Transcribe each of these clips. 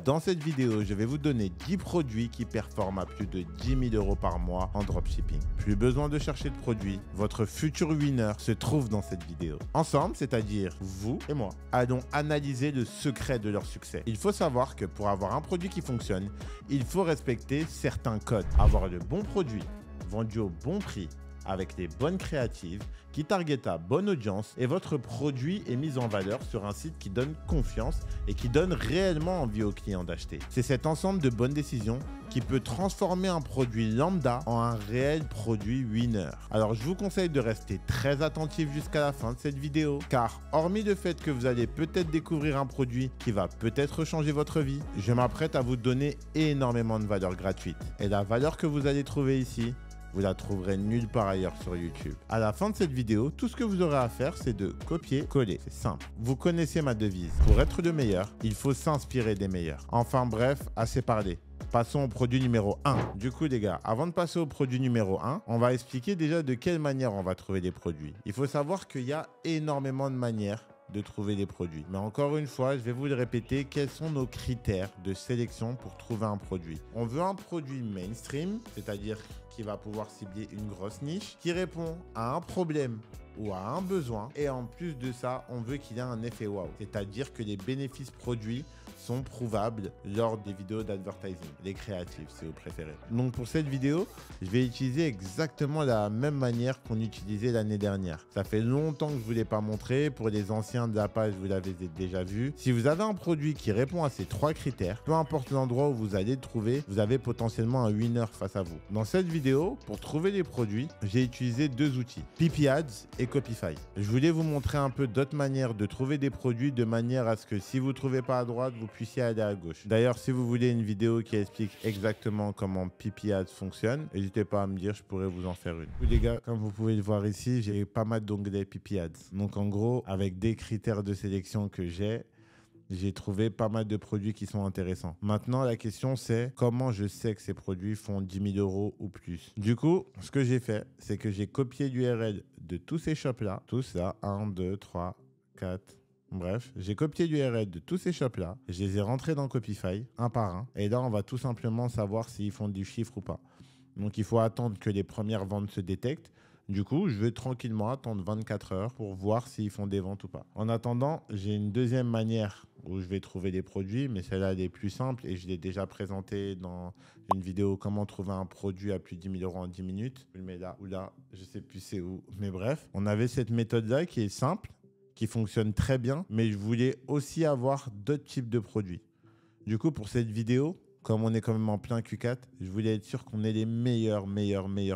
Dans cette vidéo, je vais vous donner 10 produits qui performent à plus de 10 000 € par mois en dropshipping. Plus besoin de chercher de produits, votre futur winner se trouve dans cette vidéo. Ensemble, c'est-à-dire vous et moi, allons analyser le secret de leur succès. Il faut savoir que pour avoir un produit qui fonctionne, il faut respecter certains codes. Avoir le bon produit, vendu au bon prix, avec les bonnes créatives, qui target à bonne audience et votre produit est mis en valeur sur un site qui donne confiance et qui donne réellement envie aux clients d'acheter. C'est cet ensemble de bonnes décisions qui peut transformer un produit lambda en un réel produit winner. Alors je vous conseille de rester très attentif jusqu'à la fin de cette vidéo car hormis le fait que vous allez peut-être découvrir un produit qui va peut-être changer votre vie, je m'apprête à vous donner énormément de valeur gratuite. Et la valeur que vous allez trouver ici, vous la trouverez nulle part ailleurs sur YouTube. À la fin de cette vidéo, tout ce que vous aurez à faire, c'est de copier-coller. C'est simple. Vous connaissez ma devise. Pour être le meilleur, il faut s'inspirer des meilleurs. Enfin bref, assez parlé. Passons au produit numéro 1. Du coup, les gars, avant de passer au produit numéro 1, on va expliquer déjà de quelle manière on va trouver des produits. Il faut savoir qu'il y a énormément de manières de trouver des produits. Mais encore une fois, je vais vous le répéter, quels sont nos critères de sélection pour trouver un produit. On veut un produit mainstream, c'est-à-dire qui va pouvoir cibler une grosse niche, qui répond à un problème ou à un besoin. Et en plus de ça, on veut qu'il ait un effet wow, c'est-à-dire que les bénéfices produits sont prouvables lors des vidéos d'advertising, les créatives si vous préférez. Donc pour cette vidéo, je vais utiliser exactement la même manière qu'on utilisait l'année dernière. Ça fait longtemps que je ne vous l'ai pas montré, pour les anciens de la page, vous l'avez déjà vu. Si vous avez un produit qui répond à ces 3 critères, peu importe l'endroit où vous allez le trouver, vous avez potentiellement un winner face à vous. Dans cette vidéo, pour trouver les produits, j'ai utilisé 2 outils, PipiAds et Copify. Je voulais vous montrer un peu d'autres manières de trouver des produits de manière à ce que si vous ne trouvez pas à droite, vous puissiez aller à gauche. D'ailleurs, si vous voulez une vidéo qui explique exactement comment PipiAds fonctionne, n'hésitez pas à me dire, je pourrais vous en faire une. Les gars, comme vous pouvez le voir ici, j'ai pas mal d'onglets PipiAds. Donc en gros, avec des critères de sélection que j'ai trouvé pas mal de produits qui sont intéressants. Maintenant, la question c'est comment je sais que ces produits font 10 000 € ou plus. Du coup, ce que j'ai fait, c'est que j'ai copié l'URL de tous ces shops-là. Tous là, 1, 2, 3, 4... Bref, j'ai copié l'URL de tous ces shops-là. Je les ai rentrés dans Copify, un par un. Et là, on va tout simplement savoir s'ils font du chiffre ou pas. Donc, il faut attendre que les premières ventes se détectent. Du coup, je vais tranquillement attendre 24 heures pour voir s'ils font des ventes ou pas. En attendant, j'ai une deuxième manière où je vais trouver des produits, mais celle-là, elle est plus simple et je l'ai déjà présentée dans une vidéo comment trouver un produit à plus de 10 000 € en 10 minutes. Je le mets là ou là, je sais plus c'est où. Mais bref, on avait cette méthode-là qui est simple, qui fonctionne très bien, mais je voulais aussi avoir d'autres types de produits. Du coup, pour cette vidéo, comme on est quand même en plein Q4, je voulais être sûr qu'on ait les meilleurs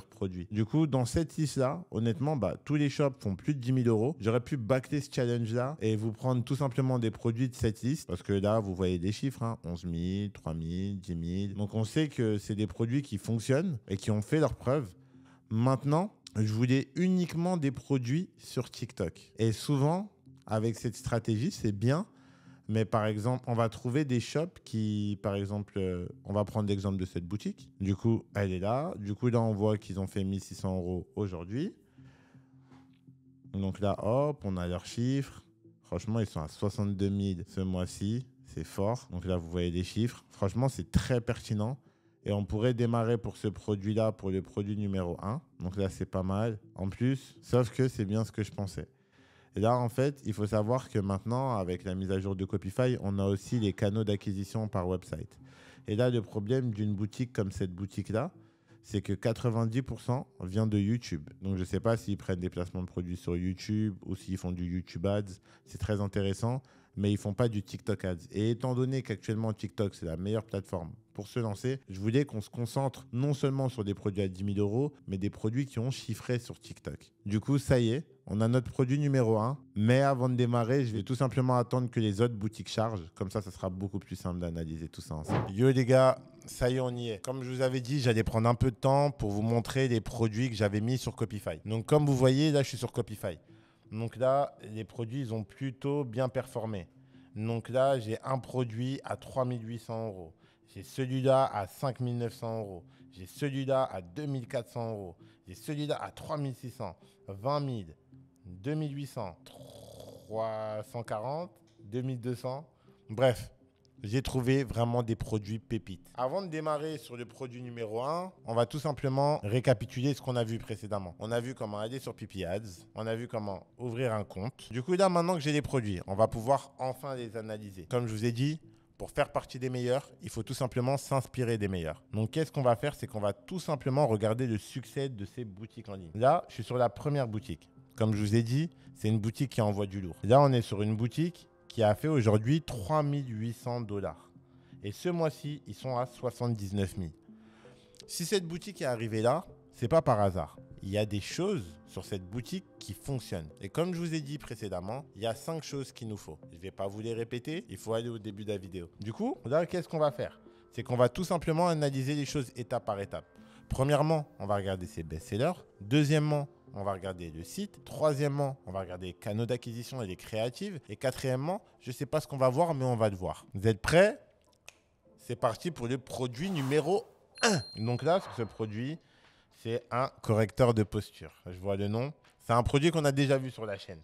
produits. Du coup, dans cette liste-là, honnêtement, tous les shops font plus de 10 000 €. J'aurais pu bâcler ce challenge-là et vous prendre tout simplement des produits de cette liste. Parce que là, vous voyez des chiffres, hein, 11 000, 3 000, 10 000. Donc, on sait que c'est des produits qui fonctionnent et qui ont fait leurs preuves. Maintenant, je voulais uniquement des produits sur TikTok. Et souvent, avec cette stratégie, c'est bien. Mais par exemple, on va trouver des shops qui, par exemple, on va prendre l'exemple de cette boutique. Du coup, elle est là. Du coup, là, on voit qu'ils ont fait 1 600 € aujourd'hui. Donc là, hop, on a leurs chiffres. Franchement, ils sont à 62 000 ce mois-ci. C'est fort. Donc là, vous voyez les chiffres. Franchement, c'est très pertinent. Et on pourrait démarrer pour ce produit-là, pour le produit numéro 1. Donc là, c'est pas mal. En plus, sauf que c'est bien ce que je pensais. Et là, en fait, il faut savoir que maintenant, avec la mise à jour de Copify, on a aussi les canaux d'acquisition par website. Et là, le problème d'une boutique comme cette boutique-là, c'est que 90% vient de YouTube. Donc, je ne sais pas s'ils prennent des placements de produits sur YouTube ou s'ils font du YouTube Ads. C'est très intéressant, mais ils ne font pas du TikTok Ads. Et étant donné qu'actuellement, TikTok, c'est la meilleure plateforme pour se lancer, je voulais qu'on se concentre non seulement sur des produits à 10 000 €, mais des produits qui ont chiffré sur TikTok. Du coup, ça y est, on a notre produit numéro 1. Mais avant de démarrer, je vais tout simplement attendre que les autres boutiques chargent. Comme ça sera beaucoup plus simple d'analyser tout ça ensemble. Yo les gars, ça y est, on y est. Comme je vous avais dit, j'allais prendre un peu de temps pour vous montrer les produits que j'avais mis sur Copify. Donc comme vous voyez, là, je suis sur Copify. Donc là, les produits, ils ont plutôt bien performé. Donc là, j'ai un produit à 3 800 €. J'ai celui-là à 5 900 €. J'ai celui-là à 2 400 €. J'ai celui-là à 3 600, 20 000, 2 800, 340, 2 200. Bref, j'ai trouvé vraiment des produits pépites. Avant de démarrer sur le produit numéro 1, on va tout simplement récapituler ce qu'on a vu précédemment. On a vu comment aller sur Pipi Ads, on a vu comment ouvrir un compte. Du coup, là, maintenant que j'ai les produits, on va pouvoir enfin les analyser. Comme je vous ai dit, pour faire partie des meilleurs, il faut tout simplement s'inspirer des meilleurs. Donc, qu'est-ce qu'on va faire? C'est qu'on va tout simplement regarder le succès de ces boutiques en ligne. Là, je suis sur la première boutique. Comme je vous ai dit, c'est une boutique qui envoie du lourd. Là, on est sur une boutique qui a fait aujourd'hui 3 800 $. Et ce mois-ci, ils sont à 79 000. Si cette boutique est arrivée là, c'est pas par hasard. Il y a des choses sur cette boutique qui fonctionnent. Et comme je vous ai dit précédemment, il y a 5 choses qu'il nous faut. Je ne vais pas vous les répéter, il faut aller au début de la vidéo. Du coup, là, qu'est-ce qu'on va faire? C'est qu'on va tout simplement analyser les choses étape par étape. Premièrement, on va regarder ses best-sellers. Deuxièmement, on va regarder le site. Troisièmement, on va regarder les canaux d'acquisition et les créatives. Et quatrièmement, je ne sais pas ce qu'on va voir, mais on va le voir. Vous êtes prêts? C'est parti pour le produit numéro 1. Donc là, sur ce produit, c'est un correcteur de posture. Je vois le nom. C'est un produit qu'on a déjà vu sur la chaîne.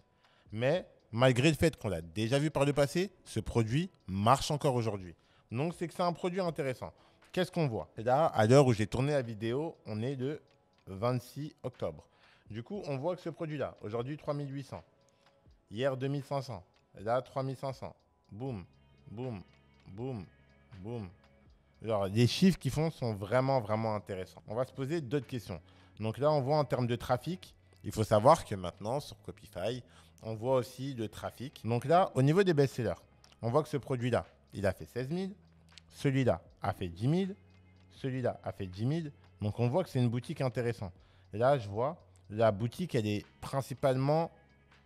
Mais malgré le fait qu'on l'a déjà vu par le passé, ce produit marche encore aujourd'hui. Donc, c'est que c'est un produit intéressant. Qu'est-ce qu'on voit? Là, à l'heure où j'ai tourné la vidéo, on est le 26 octobre. Du coup, on voit que ce produit-là, aujourd'hui 3800. Hier 2500. Là, 3500. Boum, boum, boum, boum. Alors, les chiffres qu'ils font sont vraiment, vraiment intéressants. On va se poser d'autres questions. Donc là, on voit en termes de trafic, il faut savoir que maintenant, sur Copify, on voit aussi le trafic. Donc là, au niveau des best-sellers, on voit que ce produit-là, il a fait 16 000. Celui-là a fait 10 000. Celui-là a fait 10 000. Donc, on voit que c'est une boutique intéressante. Et là, je vois, la boutique, elle est principalement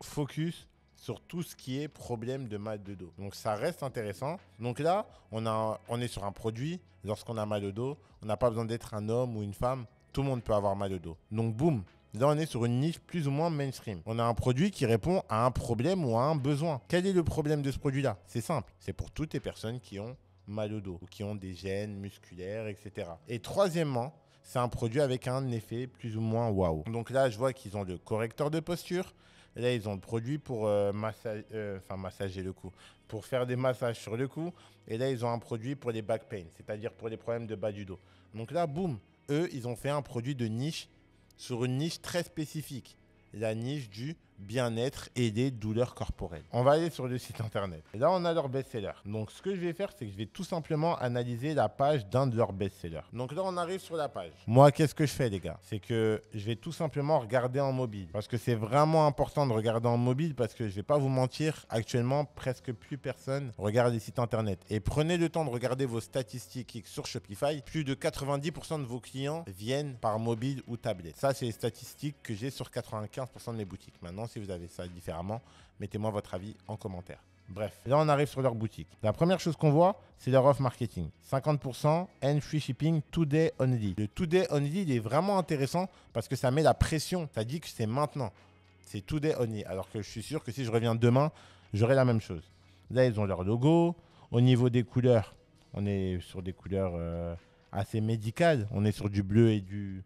focus sur tout ce qui est problème de mal de dos. Donc, ça reste intéressant. Donc là, on est sur un produit. Lorsqu'on a mal au dos, on n'a pas besoin d'être un homme ou une femme. Tout le monde peut avoir mal au dos. Donc, boum. Là, on est sur une niche plus ou moins mainstream. On a un produit qui répond à un problème ou à un besoin. Quel est le problème de ce produit-là? C'est simple. C'est pour toutes les personnes qui ont mal au dos ou qui ont des gènes musculaires, etc. Et troisièmement, c'est un produit avec un effet plus ou moins waouh. Donc là, je vois qu'ils ont le correcteur de posture. Là, ils ont le produit pour massager le cou, pour faire des massages sur le cou. Et là, ils ont un produit pour les back pain, c'est-à-dire pour les problèmes de bas du dos. Donc là, boum, eux, ils ont fait un produit de niche sur une niche très spécifique. La niche du bien-être et des douleurs corporelles. On va aller sur le site internet. Et là, on a leur best-seller. Donc, ce que je vais faire, c'est que je vais tout simplement analyser la page d'un de leurs best-sellers. Donc là, on arrive sur la page. Moi, qu'est-ce que je fais, les gars? C'est que je vais tout simplement regarder en mobile. Parce que c'est vraiment important de regarder en mobile parce que je ne vais pas vous mentir, actuellement, presque plus personne regarde les sites internet. Et prenez le temps de regarder vos statistiques sur Shopify. Plus de 90% de vos clients viennent par mobile ou tablette. Ça, c'est les statistiques que j'ai sur 95% de mes boutiques. Maintenant, si vous avez ça différemment, mettez-moi votre avis en commentaire. Bref, là on arrive sur leur boutique. La première chose qu'on voit, c'est leur offre marketing. 50% and free shipping today only. Le today only, il est vraiment intéressant parce que ça met la pression. Ça dit que c'est maintenant. C'est today only. Alors que je suis sûr que si je reviens demain, j'aurai la même chose. Là, ils ont leur logo. Au niveau des couleurs, on est sur des couleurs assez médicales. On est sur du bleu et du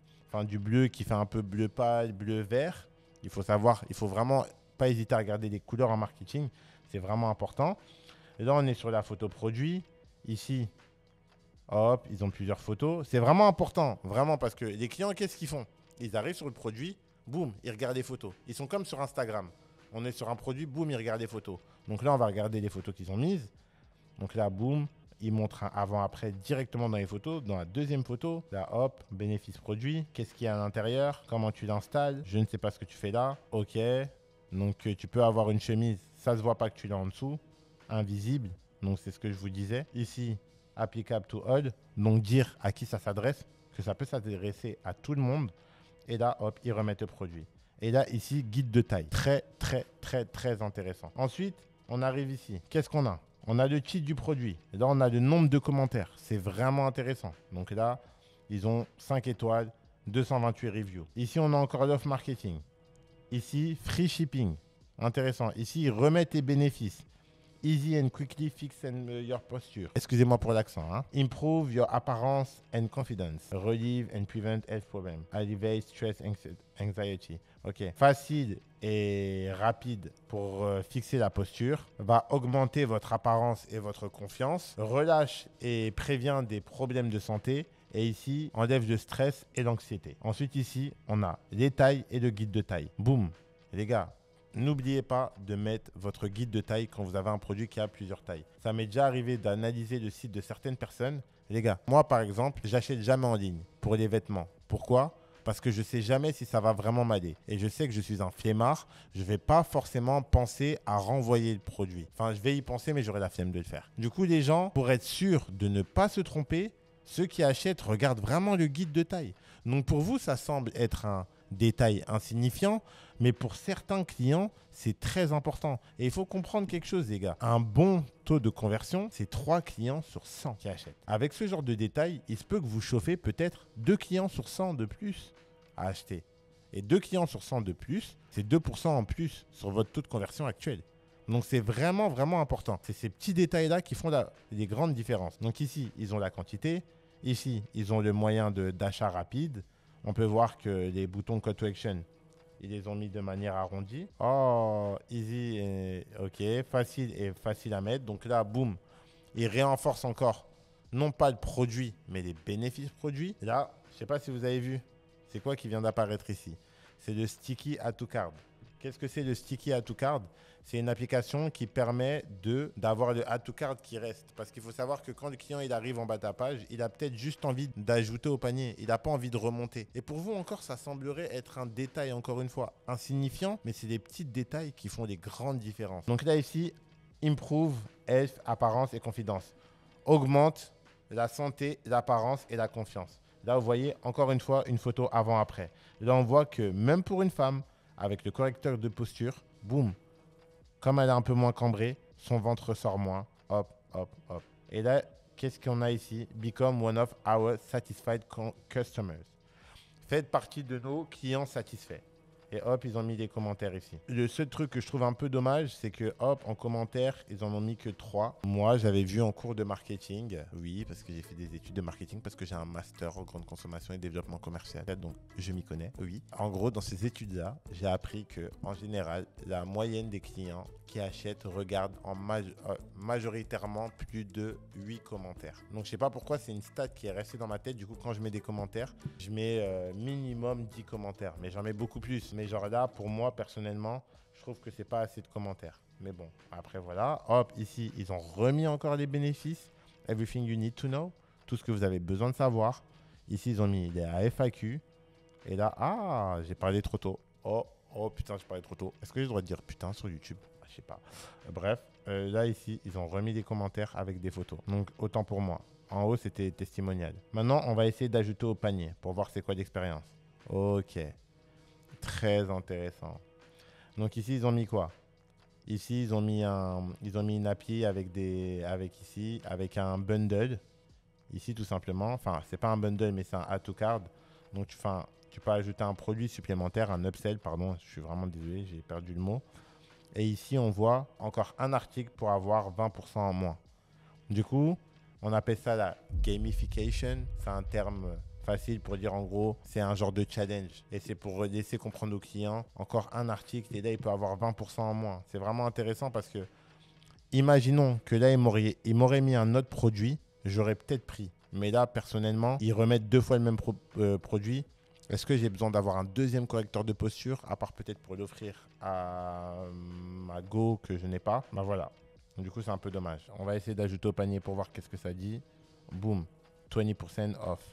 bleu qui fait un peu bleu pâle, bleu vert. Il faut savoir, il faut vraiment pas hésiter à regarder les couleurs en marketing. C'est vraiment important. Et là, on est sur la photo produit. Ici, hop, ils ont plusieurs photos. C'est vraiment important, vraiment, parce que les clients, qu'est-ce qu'ils font? Ils arrivent sur le produit, boum, ils regardent les photos. Ils sont comme sur Instagram. On est sur un produit, boum, ils regardent les photos. Donc là, on va regarder les photos qu'ils ont mises. Donc là, boum, ils montrent un avant-après directement dans les photos. Dans la deuxième photo, là, hop, bénéfice produit. Qu'est-ce qu'il y a à l'intérieur? Comment tu l'installes? Je ne sais pas ce que tu fais là. OK. Donc, tu peux avoir une chemise. Ça ne se voit pas que tu l'as en dessous. Invisible. Donc, c'est ce que je vous disais. Ici, applicable to all. Donc, dire à qui ça s'adresse. Que ça peut s'adresser à tout le monde. Et là, hop, ils remettent le produit. Et là, ici, guide de taille. Très, très, très, très intéressant. Ensuite, on arrive ici. Qu'est-ce qu'on a? On a le titre du produit. Et là, on a le nombre de commentaires. C'est vraiment intéressant. Donc là, ils ont 5 étoiles, 228 reviews. Ici, on a encore l'offre marketing. Ici, free shipping. Intéressant. Ici, ils remettent les bénéfices. Easy and quickly fix your posture. Excusez-moi pour l'accent. Hein. Improve your appearance and confidence. Relieve and prevent health problems. Alleviate stress anxiety. Ok. Facile et rapide pour fixer la posture. Va augmenter votre apparence et votre confiance. Relâche et prévient des problèmes de santé. Et ici, enlève le stress et l'anxiété. Ensuite, ici, on a les tailles et le guide de taille. Boum. Les gars. N'oubliez pas de mettre votre guide de taille quand vous avez un produit qui a plusieurs tailles. Ça m'est déjà arrivé d'analyser le site de certaines personnes. Les gars, moi par exemple, j'achète jamais en ligne pour les vêtements. Pourquoi ? Parce que je ne sais jamais si ça va vraiment m'aller. Et je sais que je suis un flemmard. Je ne vais pas forcément penser à renvoyer le produit. Enfin, je vais y penser, mais j'aurai la flemme de le faire. Du coup, les gens, pour être sûrs de ne pas se tromper, ceux qui achètent regardent vraiment le guide de taille. Donc pour vous, ça semble être un détail insignifiant, mais pour certains clients, c'est très important. Et il faut comprendre quelque chose, les gars. Un bon taux de conversion, c'est 3 clients sur 100 qui achètent. Avec ce genre de détails, il se peut que vous chauffez peut-être 2 clients sur 100 de plus à acheter. Et 2 clients sur 100 de plus, c'est 2% en plus sur votre taux de conversion actuel. Donc, c'est vraiment, vraiment important. C'est ces petits détails-là qui font les grandes différences. Donc ici, ils ont la quantité. Ici, ils ont le moyen d'achat rapide. On peut voir que les boutons Call to Action, ils les ont mis de manière arrondie. Oh, easy, et ok, facile à mettre. Donc là, boum, ils renforcent encore, non pas le produit, mais les bénéfices produits. Là, je ne sais pas si vous avez vu, c'est quoi qui vient d'apparaître ici? C'est le Sticky Add to Cart. Qu'est-ce que c'est le Sticky Add to Cart? C'est une application qui permet d'avoir le Add to Cart qui reste. Parce qu'il faut savoir que quand le client il arrive en bas de la page, il a peut-être juste envie d'ajouter au panier. Il n'a pas envie de remonter. Et pour vous encore, ça semblerait être un détail, encore une fois, insignifiant. Mais c'est des petits détails qui font des grandes différences. Donc là, ici, Improve, Health, Apparence et Confidence. Augmente la santé, l'apparence et la confiance. Là, vous voyez, encore une fois, une photo avant-après. Là, on voit que même pour une femme, avec le correcteur de posture, boum, comme elle est un peu moins cambrée, son ventre ressort moins. Hop, hop, hop. Et là, qu'est-ce qu'on a ici? Become one of our satisfied customers. Faites partie de nos clients satisfaits. Et hop, ils ont mis des commentaires ici. Le seul truc que je trouve un peu dommage, c'est que hop, en commentaire, ils en ont mis que 3. Moi, j'avais vu en cours de marketing, oui, parce que j'ai fait des études de marketing, parce que j'ai un master en grande consommation et développement commercial, donc je m'y connais, oui. En gros, dans ces études-là, j'ai appris que en général, la moyenne des clients qui achètent regardent majoritairement plus de 8 commentaires. Donc, je sais pas pourquoi, c'est une stat qui est restée dans ma tête. Du coup, quand je mets des commentaires, je mets minimum 10 commentaires, mais j'en mets beaucoup plus. Mais genre là, pour moi, personnellement, je trouve que c'est pas assez de commentaires. Mais bon, après voilà. Hop, ici, ils ont remis encore les bénéfices. Everything you need to know. Tout ce que vous avez besoin de savoir. Ici, ils ont mis les FAQ. Et là, ah, j'ai parlé trop tôt. Oh putain, j'ai parlé trop tôt. Est-ce que j'ai le droit de dire putain sur YouTube? Je sais pas. Bref, là, ici, ils ont remis des commentaires avec des photos. Donc, autant pour moi. En haut, c'était testimonial. Maintenant, on va essayer d'ajouter au panier pour voir c'est quoi l'expérience. Ok. Très intéressant. Donc ici, ils ont mis quoi? Ici, ils ont mis une appli avec un bundle. Ici, tout simplement. Enfin, c'est pas un bundle, mais c'est un add to cart. Donc, tu peux ajouter un produit supplémentaire, un upsell, pardon. Je suis vraiment désolé, j'ai perdu le mot. Et ici, on voit encore un article pour avoir 20% en moins. Du coup, on appelle ça la gamification. C'est un terme facile pour dire en gros, c'est un genre de challenge. Et c'est pour laisser comprendre aux clients, encore un article et là, il peut avoir 20% en moins. C'est vraiment intéressant parce que, imaginons que là, il m'aurait mis un autre produit, j'aurais peut-être pris. Mais là, personnellement, ils remettent 2 fois le même produit. Est-ce que j'ai besoin d'avoir un deuxième correcteur de posture, à part peut-être pour l'offrir à Go que je n'ai pas? Ben voilà. Du coup, c'est un peu dommage. On va essayer d'ajouter au panier pour voir qu'est-ce que ça dit. Boom, 20% off.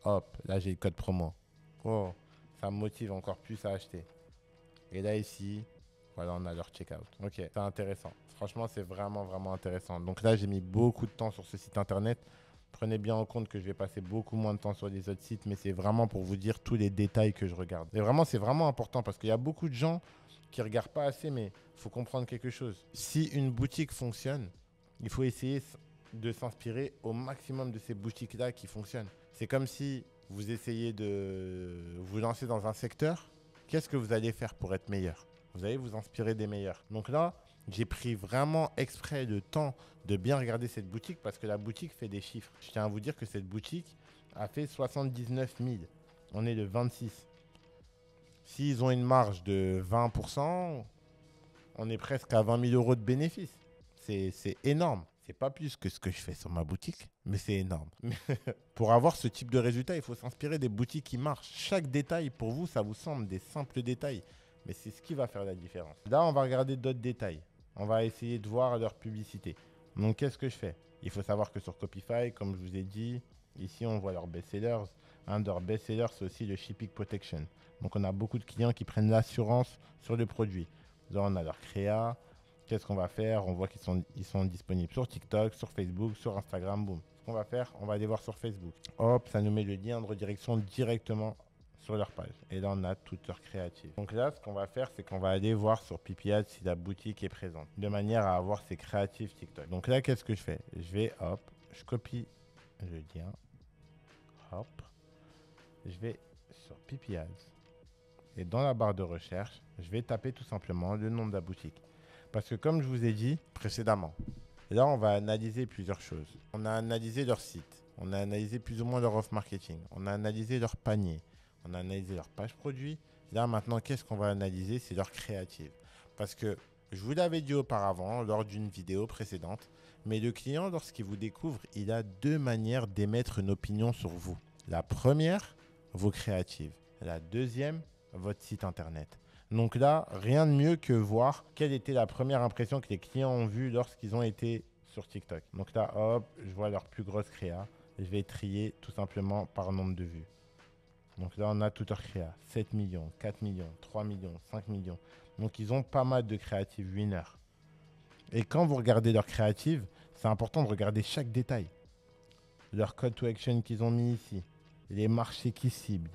Hop, là, j'ai le code promo. Oh, ça me motive encore plus à acheter. Et là, ici, voilà, on a leur checkout. Ok, c'est intéressant. Franchement, c'est vraiment, vraiment intéressant. Donc là, j'ai mis beaucoup de temps sur ce site internet. Prenez bien en compte que je vais passer beaucoup moins de temps sur les autres sites, mais c'est vraiment pour vous dire tous les détails que je regarde. Et vraiment, c'est vraiment important parce qu'il y a beaucoup de gens qui ne regardent pas assez, mais il faut comprendre quelque chose. Si une boutique fonctionne, il faut essayer de s'inspirer au maximum de ces boutiques-là qui fonctionnent. C'est comme si vous essayez de vous lancer dans un secteur. Qu'est-ce que vous allez faire pour être meilleur? Vous allez vous inspirer des meilleurs. Donc là, J'ai pris vraiment exprès le temps de bien regarder cette boutique parce que la boutique fait des chiffres. Je tiens à vous dire que cette boutique a fait 79 000. On est le 26. S'ils ont une marge de 20%, on est presque à 20 000 euros de bénéfice. C'est énorme. C'est pas plus que ce que je fais sur ma boutique, mais c'est énorme. Pour avoir ce type de résultat, il faut s'inspirer des boutiques qui marchent. Chaque détail, pour vous, ça vous semble des simples détails, mais c'est ce qui va faire la différence. Là, on va regarder d'autres détails. On va essayer de voir leur publicité. Donc, qu'est-ce que je fais? Il faut savoir que sur Copify, comme je vous ai dit, ici, on voit leurs best-sellers. Un de leurs best-sellers, c'est aussi le Shipping Protection. Donc, on a beaucoup de clients qui prennent l'assurance sur le produit. Là, on a leur créa. Qu'est-ce qu'on va faire? On voit qu'ils sont disponibles sur TikTok, sur Facebook, sur Instagram. Boum. Ce qu'on va faire, on va aller voir sur Facebook. Hop, ça nous met le lien de redirection directement sur leur page. Et là, on a toutes leurs créatives. Donc là, ce qu'on va faire, c'est qu'on va aller voir sur PipiAds si la boutique est présente, de manière à avoir ses créatives TikTok. Donc là, qu'est-ce que je fais? Je vais, hop, je copie le lien. Hop. Je vais sur PipiAds. Et dans la barre de recherche, je vais taper tout simplement le nom de la boutique. Parce que comme je vous ai dit précédemment, là, on va analyser plusieurs choses. On a analysé leur site. On a analysé plus ou moins leur offre marketing. On a analysé leur panier. On a analysé leur page produit. Là, maintenant, qu'est-ce qu'on va analyser? C'est leur créative. Parce que je vous l'avais dit auparavant, lors d'une vidéo précédente, mais le client, lorsqu'il vous découvre, il a deux manières d'émettre une opinion sur vous. La première, vos créatives. La deuxième, votre site internet. Donc là, rien de mieux que voir quelle était la première impression que les clients ont vue lorsqu'ils ont été sur TikTok. Donc là, hop, je vois leur plus grosse créa. Je vais trier tout simplement par nombre de vues. Donc là, on a toute leur créa. 7 millions, 4 millions, 3 millions, 5 millions. Donc ils ont pas mal de créatives winners. Et quand vous regardez leurs créatives, c'est important de regarder chaque détail. Leur call to action qu'ils ont mis ici. Les marchés qu'ils ciblent.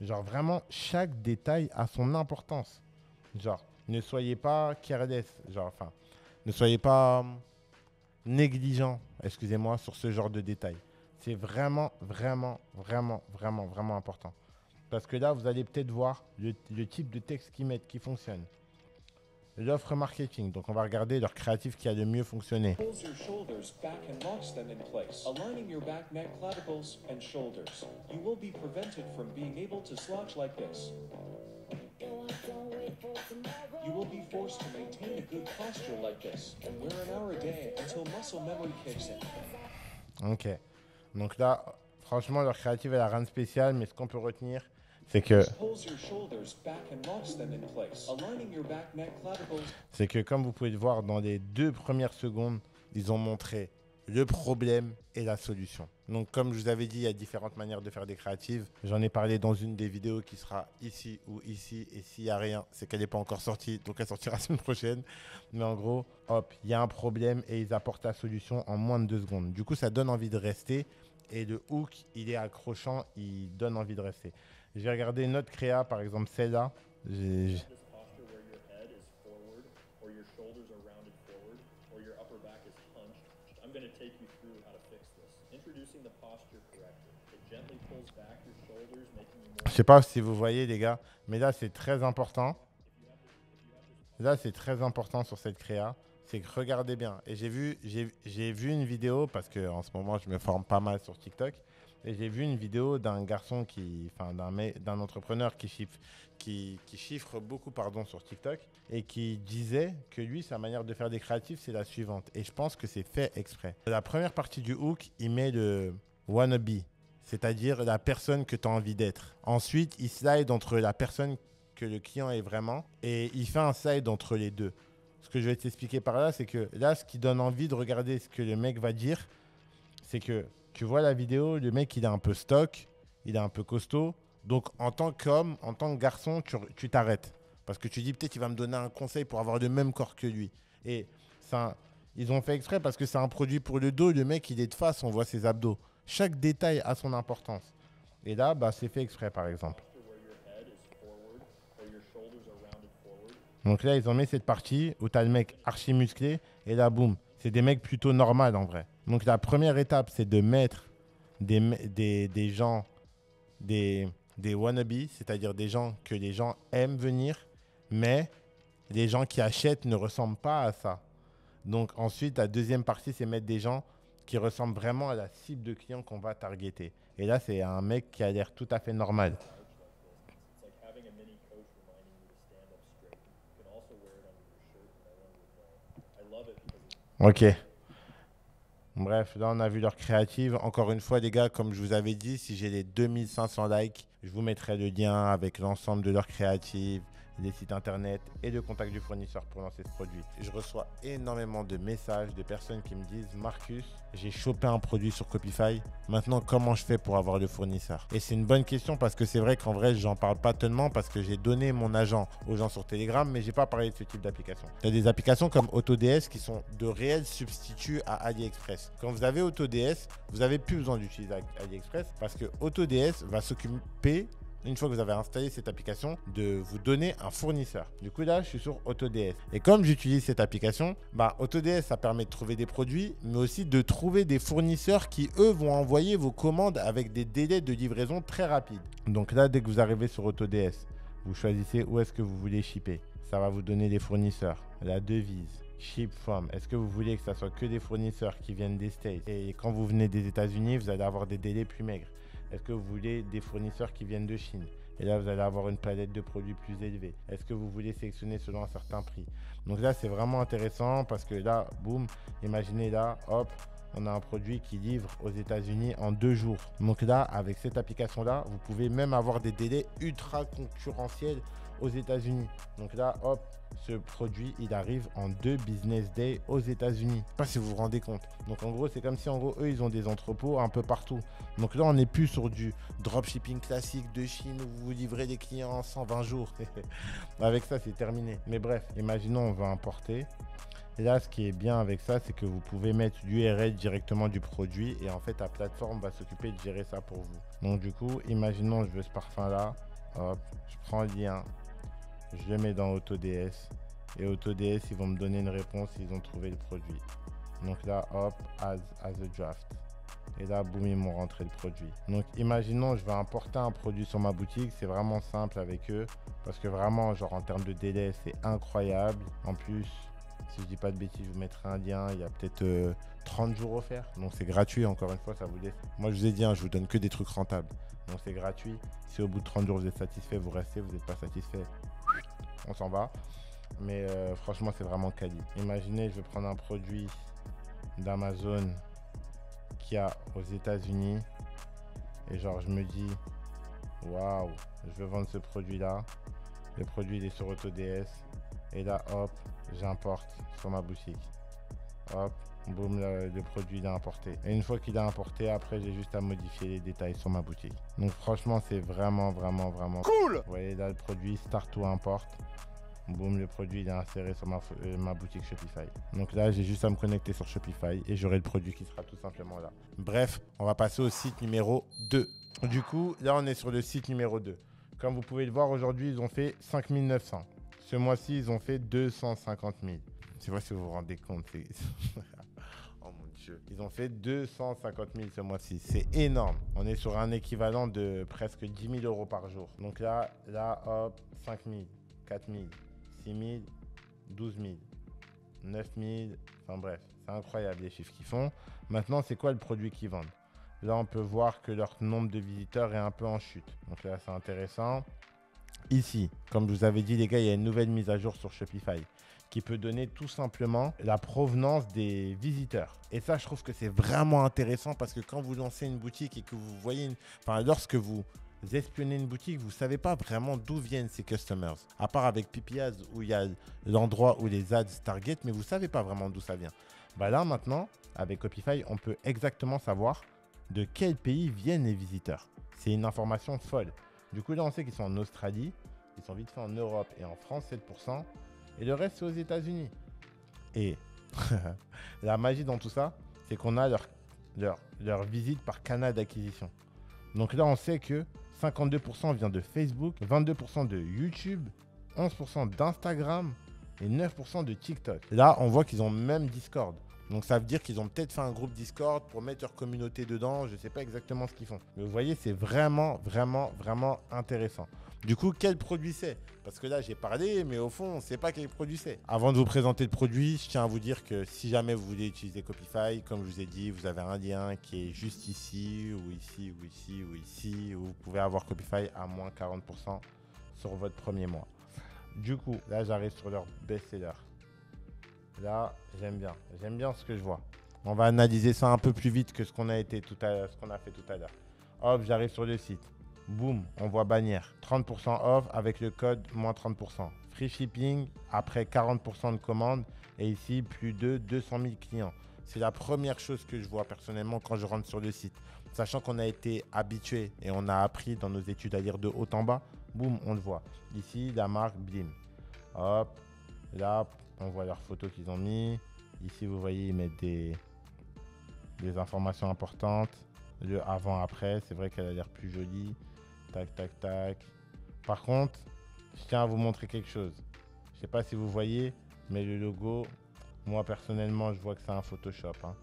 Genre vraiment, chaque détail a son importance. Genre, ne soyez pas careless. Genre, enfin, ne soyez pas négligent, excusez-moi, sur ce genre de détails. C'est vraiment, vraiment, vraiment, vraiment, vraiment important. Parce que là, vous allez peut-être voir le type de texte qu'ils mettent qui fonctionne. L'offre marketing, donc on va regarder leur créatif qui a le mieux fonctionné. Pulls your shoulders back and locks them in place, aligning your back, neck, clavicles, and shoulders. You will be prevented from being able to slouch like this. You will be forced to maintain a good posture like this and wear an hour a day until muscle memory kicks in. Ok, donc là, franchement, leur créative, elle a rien de spécial, mais ce qu'on peut retenir, c'est que comme vous pouvez le voir dans les 2 premières secondes, ils ont montré le problème et la solution. Donc comme je vous avais dit, il y a différentes manières de faire des créatives. J'en ai parlé dans une des vidéos qui sera ici ou ici. Et s'il n'y a rien, c'est qu'elle n'est pas encore sortie. Donc elle sortira la semaine prochaine. Mais en gros, hop, il y a un problème et ils apportent la solution en moins de 2 secondes. Du coup, ça donne envie de rester. Et le hook, il est accrochant, il donne envie de rester. Je vais regarder une autre créa, par exemple celle-là. Je sais pas si vous voyez les gars, mais là c'est très important. Là c'est très important sur cette créa, c'est que regardez bien. Et j'ai vu une vidéo parce que en ce moment je me forme pas mal sur TikTok. Et j'ai vu une vidéo d'un garçon d'un entrepreneur qui chiffre beaucoup sur TikTok et qui disait que lui, sa manière de faire des créatifs, c'est la suivante. Et je pense que c'est fait exprès. La première partie du hook, il met le wannabe, c'est-à-dire la personne que tu as envie d'être. Ensuite, il slide entre la personne que le client est vraiment et il fait un slide entre les deux. Ce que je vais t'expliquer par là, c'est que là, ce qui donne envie de regarder ce que le mec va dire, c'est que tu vois la vidéo, le mec, il est un peu stock, il est un peu costaud. Donc, en tant qu'homme, en tant que garçon, tu t'arrêtes. Parce que tu dis, peut-être, il va me donner un conseil pour avoir le même corps que lui. Et ça, ils ont fait exprès parce que c'est un produit pour le dos. Le mec, il est de face, on voit ses abdos. Chaque détail a son importance. Et là, c'est fait exprès, par exemple. Donc là, ils ont mis cette partie où tu as le mec archi musclé. Et là, boum. C'est des mecs plutôt normaux en vrai. Donc la première étape, c'est de mettre des gens, des wannabes, c'est-à-dire des gens que les gens aiment venir, mais les gens qui achètent ne ressemblent pas à ça. Donc ensuite, la deuxième partie, c'est mettre des gens qui ressemblent vraiment à la cible de clients qu'on va targeter. Et là, c'est un mec qui a l'air tout à fait normal. Ok. Bref, là, on a vu leur créative. Encore une fois, les gars, comme je vous avais dit, si j'ai les 2500 likes, je vous mettrai le lien avec l'ensemble de leurs créatives, les sites internet et le contact du fournisseur pour lancer ce produit. Je reçois énormément de messages de personnes qui me disent « Marcus, j'ai chopé un produit sur Copify. Maintenant, comment je fais pour avoir le fournisseur ?» Et c'est une bonne question parce que c'est vrai qu'en vrai, j'en parle pas tellement parce que j'ai donné mon agent aux gens sur Telegram, mais j'ai pas parlé de ce type d'application. Il y a des applications comme AutoDS qui sont de réels substituts à AliExpress. Quand vous avez AutoDS, vous n'avez plus besoin d'utiliser AliExpress parce que AutoDS va s'occuper, une fois que vous avez installé cette application, de vous donner un fournisseur. Du coup, là, je suis sur AutoDS. Et comme j'utilise cette application, AutoDS, ça permet de trouver des produits, mais aussi de trouver des fournisseurs qui, eux, vont envoyer vos commandes avec des délais de livraison très rapides. Donc là, dès que vous arrivez sur AutoDS, vous choisissez où est-ce que vous voulez shipper. Ça va vous donner des fournisseurs, la devise, ship from. Est-ce que vous voulez que ça soit que des fournisseurs qui viennent des States? Et quand vous venez des États-Unis, vous allez avoir des délais plus maigres. Est-ce que vous voulez des fournisseurs qui viennent de Chine? Et là, vous allez avoir une palette de produits plus élevée. Est-ce que vous voulez sélectionner selon un certain prix? Donc là, c'est vraiment intéressant parce que là, boum, imaginez là, hop, on a un produit qui livre aux États-Unis en 2 jours. Donc là, avec cette application-là, vous pouvez même avoir des délais ultra concurrentiels aux États-Unis. Donc là, hop, ce produit, il arrive en 2 business days aux États-Unis. Je ne sais pas si vous vous rendez compte. Donc en gros, c'est comme si en gros, eux, ils ont des entrepôts un peu partout. Donc là, on n'est plus sur du dropshipping classique de Chine où vous livrez les clients en 120 jours. Avec ça, c'est terminé. Mais bref, imaginons, on veut importer. Et là, ce qui est bien avec ça, c'est que vous pouvez mettre l'URL directement du produit et en fait, la plateforme va s'occuper de gérer ça pour vous. Donc du coup, imaginons, je veux ce parfum-là. Hop, je prends le lien. Je le mets dans AutoDS et AutoDS, ils vont me donner une réponse s'ils ont trouvé le produit. Donc là, hop, as a draft. Et là, boum, ils m'ont rentré le produit. Donc imaginons, je vais importer un produit sur ma boutique. C'est vraiment simple avec eux parce que vraiment, genre en termes de délai, c'est incroyable. En plus, si je dis pas de bêtises, je vous mettrai un lien. Il y a peut-être 30 jours offerts. Donc c'est gratuit, encore une fois, ça vous laisse. Moi, je vous ai dit, je vous donne que des trucs rentables. Donc c'est gratuit. Si au bout de 30 jours, vous êtes satisfait, vous restez. Vous n'êtes pas satisfait, on s'en va. Mais franchement, c'est vraiment quali. Imaginez, je vais prendre un produit d'Amazon qu'il y a aux États-Unis et genre, je me dis, waouh, je veux vendre ce produit-là. Le produit, il est sur AutoDS. Et là, hop, j'importe sur ma boutique. Hop, boum, le produit il est importé. Et une fois qu'il est importé, après, j'ai juste à modifier les détails sur ma boutique. Donc franchement, c'est vraiment cool. Vous voyez là, le produit Start to Import. Boum, le produit il est inséré sur ma boutique Shopify. Donc là, j'ai juste à me connecter sur Shopify et j'aurai le produit qui sera tout simplement là. Bref, on va passer au site numéro 2. Du coup, là, on est sur le site numéro 2. Comme vous pouvez le voir, aujourd'hui, ils ont fait 5900. Ce mois-ci, ils ont fait 250 000. Je ne sais pas si vous vous rendez compte. Oh mon Dieu. Ils ont fait 250 000 ce mois-ci. C'est énorme. On est sur un équivalent de presque 10 000 euros par jour. Donc là, hop, 5 000, 4 000, 6 000, 12 000, 9 000. Enfin bref, c'est incroyable les chiffres qu'ils font. Maintenant, c'est quoi le produit qu'ils vendent? Là, on peut voir que leur nombre de visiteurs est un peu en chute. Donc là, c'est intéressant. Ici, comme je vous avais dit, les gars, il y a une nouvelle mise à jour sur Shopify qui peut donner tout simplement la provenance des visiteurs. Et ça, je trouve que c'est vraiment intéressant parce que quand vous lancez une boutique et que vous voyez, lorsque vous espionnez une boutique, vous ne savez pas vraiment d'où viennent ces customers. À part avec PPAds où il y a l'endroit où les ads target, mais vous ne savez pas vraiment d'où ça vient. Là, maintenant, avec Copify, on peut exactement savoir de quel pays viennent les visiteurs. C'est une information folle. Du coup, là, on sait qu'ils sont en Australie, ils sont vite fait en Europe et en France, 7%. Et le reste, c'est aux États-Unis. Et la magie dans tout ça, c'est qu'on a leur visite par canal d'acquisition. Donc là, on sait que 52% vient de Facebook, 22% de YouTube, 11% d'Instagram et 9% de TikTok. Là, on voit qu'ils ont même Discord. Donc ça veut dire qu'ils ont peut-être fait un groupe Discord pour mettre leur communauté dedans. Je ne sais pas exactement ce qu'ils font. Mais vous voyez, c'est vraiment intéressant. Du coup, quel produit c'est? Parce que là, j'ai parlé, mais au fond, on ne sait pas quel produit c'est. Avant de vous présenter le produit, je tiens à vous dire que si jamais vous voulez utiliser Copify, comme je vous ai dit, vous avez un lien qui est juste ici, ou ici, ou ici, ou ici, où vous pouvez avoir Copify à moins 40% sur votre premier mois. Du coup, là, j'arrive sur leur best-seller. Là, j'aime bien ce que je vois. On va analyser ça un peu plus vite que ce qu'on a fait tout à l'heure. Hop, j'arrive sur le site. Boum, on voit bannière. 30% off avec le code moins 30%. Free shipping après 40% de commandes. Et ici, plus de 200 000 clients. C'est la première chose que je vois personnellement quand je rentre sur le site. Sachant qu'on a été habitué et on a appris dans nos études à lire de haut en bas. Boum, on le voit. Ici, la marque Blim. Hop, là, on voit leurs photos qu'ils ont mis. Ici, vous voyez, ils mettent des informations importantes. Le avant-après, c'est vrai qu'elle a l'air plus jolie. Tac, tac, tac. Par contre, je tiens à vous montrer quelque chose. Je ne sais pas si vous voyez, mais le logo, moi personnellement, je vois que c'est un Photoshop. Hein.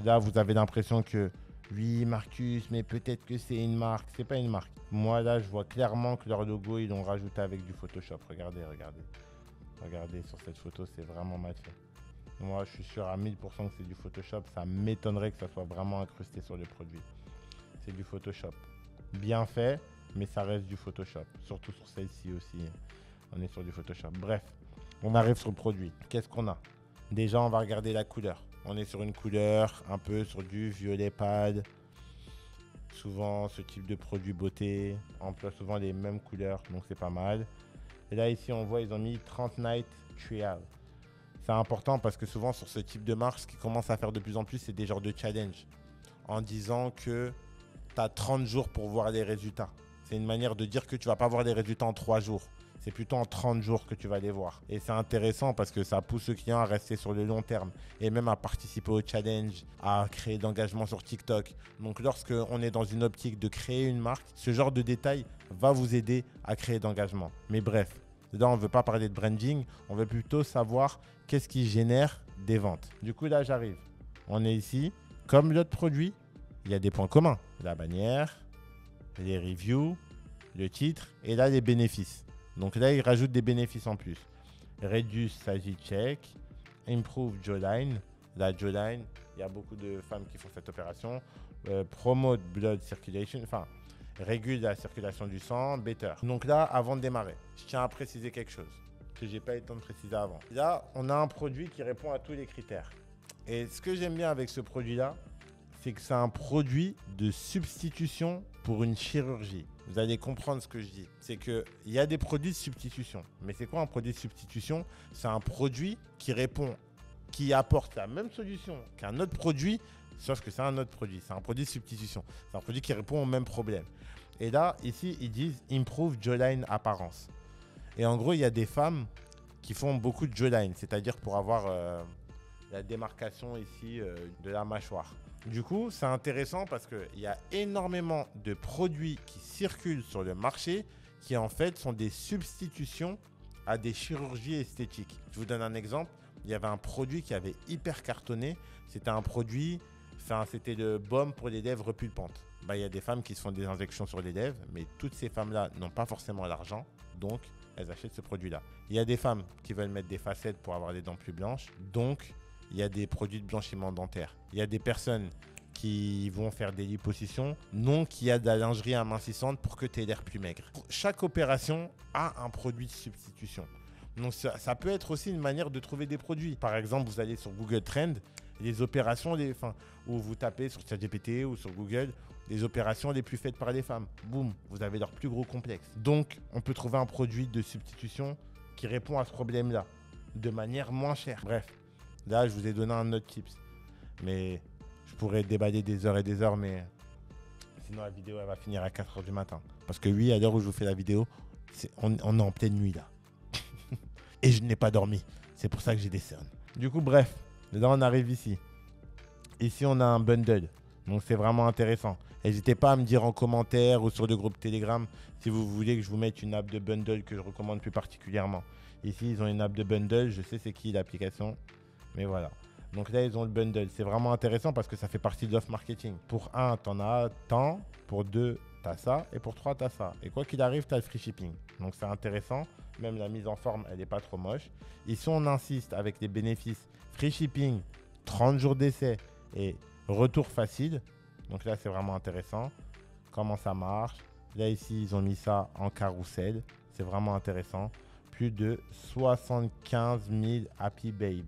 Là, vous avez l'impression que, oui, Marcus, mais peut-être que c'est une marque. C'est pas une marque. Moi, là, je vois clairement que leur logo, ils l'ont rajouté avec du Photoshop. Regardez. Regardez, sur cette photo, c'est vraiment mal fait. Moi, je suis sûr à 1000% que c'est du Photoshop. Ça m'étonnerait que ça soit vraiment incrusté sur le produit. C'est du Photoshop. Bien fait, mais ça reste du Photoshop. Surtout sur celle-ci aussi. On est sur du Photoshop. Bref, on arrive sur le produit. Qu'est-ce qu'on a? Déjà, on va regarder la couleur. On est sur une couleur un peu sur du violet pâle. Souvent, ce type de produit beauté emploie souvent les mêmes couleurs, donc c'est pas mal. Et là, ici, on voit, ils ont mis 30 Night Trial. C'est important parce que souvent, sur ce type de marque, ce qui commence à faire de plus en plus, c'est des genres de challenge. En disant que tu as 30 jours pour voir les résultats. C'est une manière de dire que tu ne vas pas voir les résultats en 3 jours. C'est plutôt en 30 jours que tu vas les voir. Et c'est intéressant parce que ça pousse le client à rester sur le long terme et même à participer au challenge, à créer d'engagement sur TikTok. Donc, lorsque on est dans une optique de créer une marque, ce genre de détail va vous aider à créer d'engagement. Mais bref, là, on ne veut pas parler de branding, on veut plutôt savoir qu'est-ce qui génère des ventes. Du coup, là, j'arrive. On est ici. Comme l'autre produit, il y a des points communs. La bannière, les reviews, le titre et là, les bénéfices. Donc là, ils rajoutent des bénéfices en plus. Reduce Sagit Check, Improve Jawline. La jawline, il y a beaucoup de femmes qui font cette opération. Promote Blood Circulation, enfin, régule la circulation du sang, better. Donc là, avant de démarrer, je tiens à préciser quelque chose que je n'ai pas eu le temps de préciser avant. Là, on a un produit qui répond à tous les critères. Et ce que j'aime bien avec ce produit-là, c'est que c'est un produit de substitution pour une chirurgie. Vous allez comprendre ce que je dis. C'est qu'il y a des produits de substitution. Mais c'est quoi un produit de substitution? C'est un produit qui répond, qui apporte la même solution qu'un autre produit, sauf que c'est un autre produit. C'est un produit de substitution. C'est un produit qui répond au même problème. Et là, ici, ils disent « Improve Jawline Apparence ». Et en gros, il y a des femmes qui font beaucoup de jawline, c'est-à-dire pour avoir la démarcation ici de la mâchoire. Du coup, c'est intéressant parce qu'il y a énormément de produits qui circulent sur le marché qui en fait sont des substitutions à des chirurgies esthétiques. Je vous donne un exemple. Il y avait un produit qui avait hyper cartonné. C'était un produit, c'était le baume pour les lèvres pulpantes. Il y a des femmes qui se font des injections sur les lèvres, mais toutes ces femmes-là n'ont pas forcément l'argent, donc elles achètent ce produit-là. Il y a des femmes qui veulent mettre des facettes pour avoir des dents plus blanches, donc il y a des produits de blanchiment dentaire. Il y a des personnes qui vont faire des liposuctions, donc il y a de la lingerie amincissante pour que tu aies l'air plus maigre. Chaque opération a un produit de substitution. Donc ça peut être aussi une manière de trouver des produits. Par exemple, vous allez sur Google Trends, les opérations, où vous tapez sur ChatGPT ou sur Google, les opérations les plus faites par les femmes. Boum, vous avez leur plus gros complexe. Donc, on peut trouver un produit de substitution qui répond à ce problème-là de manière moins chère. Bref, là, je vous ai donné un autre tips. Mais je pourrais déballer des heures et des heures, mais sinon, la vidéo, elle va finir à 4 h du matin. Parce que oui, à l'heure où je vous fais la vidéo, on est en pleine nuit, là. Et je n'ai pas dormi. C'est pour ça que j'ai des cernes. Du coup, bref, là, on arrive ici. Ici, on a un bundle. Donc, c'est vraiment intéressant. N'hésitez pas à me dire en commentaire ou sur le groupe Telegram si vous voulez que je vous mette une app de bundle que je recommande plus particulièrement. Ici, ils ont une app de bundle. Je sais c'est qui l'application. Mais voilà. Donc là, ils ont le bundle. C'est vraiment intéressant parce que ça fait partie de l'offre marketing. Pour un, tu en as tant. Pour deux, tu as ça. Et pour trois, tu as ça. Et quoi qu'il arrive, tu as le free shipping. Donc c'est intéressant. Même la mise en forme, elle n'est pas trop moche. Ici, on insiste avec les bénéfices free shipping, 30 jours d'essai et retour facile. Donc là, c'est vraiment intéressant. Comment ça marche? Là, ici, ils ont mis ça en carrousel. C'est vraiment intéressant. Plus de 75 000 Happy Babes.